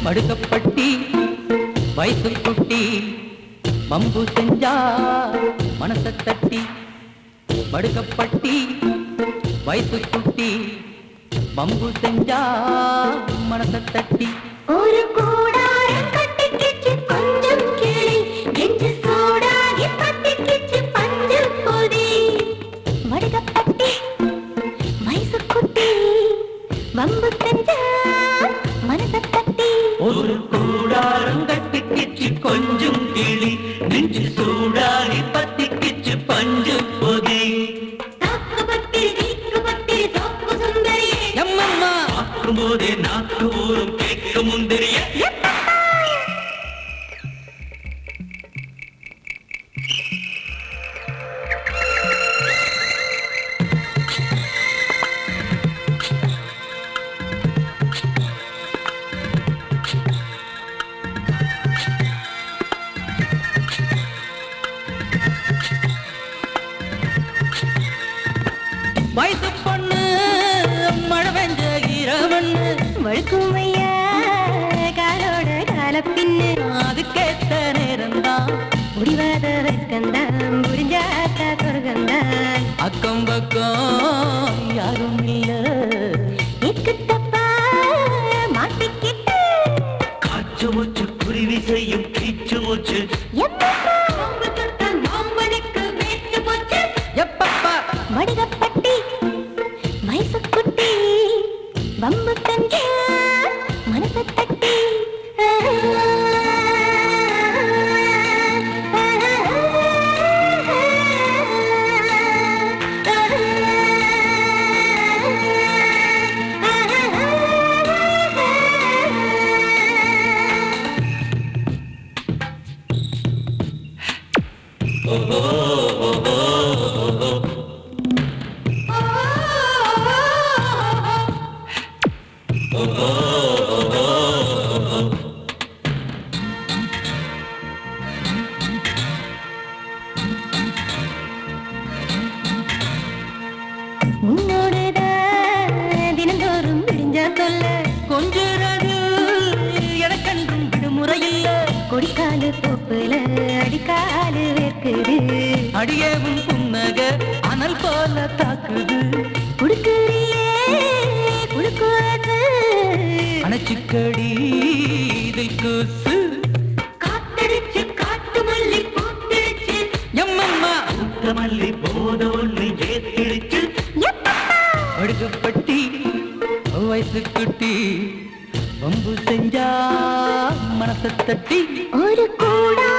மடுக்கப்பட்டி வயசு குட்டி வம்பு செஞ்சா மனச தட்டி மடுக்கப்பட்டி வயசு குட்டி வம்பு செஞ்சா மனச தட்டி ஒரு கூடாரம் கட்டிக்கிச்சு கொஞ்சம் கிளி நெஞ்சு சூடாகி பத்திக்கிச்சு பஞ்சு பொதி மடுக்கப்பட்டி வயசு குட்டி வம்பு செஞ்சா மனச தட்டி ஒரு கூடாரம் கட்டிக்கிச்சு கொஞ்சம் கிளி நெஞ்சு சூடாகி பத்திக்கிச்சு பஞ்சு பொதி எம்மம்மா ஆக்கும்போதே நாக்கு ஊரும் கேட்க முந்திரிய வயசு பொண்ணு மழை பெஞ்ச ஈரமண்ணு வழுக்கும் ஐயா காலோட காலப்பின்னு அதுக்கேத்த நேரம்தான் முடிவாத வெக்கந்தான் முடிஞ்சாத்தா சொர்க்கந்தான் அக்கம் பக்கம் யாரும் இல்ல எக்குத்தப்பா மாட்டிக்கிட்டு காற்று மூச்சு குருவி செய்யும் கீச்சு மூச்சு எப்பப்பா மடுகப்பட்டி வயசு குட்டி வம்பு செஞ்ச மனச தட்டி உன்னோடுதான் தினந்தோறும் விடிஞ்சா சொல்ல கொஞ்சிறது எனக்கென்றும் விடுமுறையில்ல கொடிக்காலு தோப்புல அடிக்காலு வேர்க்குது அடியேவும் புன்னக அனல் போல தாக்குது குடுக்குறியே குடுக்குறது அணைச்சிக்கடி இதில் கூசு காத்தடிச்சு காட்டு மல்லி பூத்திடுச்சு எம்மம்மா மல்லி போத ஒண்ணு ஏத்திடுச்சு அடுக்கப்பட்டி வயசு குட்டி வம்பு செஞ்சா மனச தட்டி ஒரு கூடா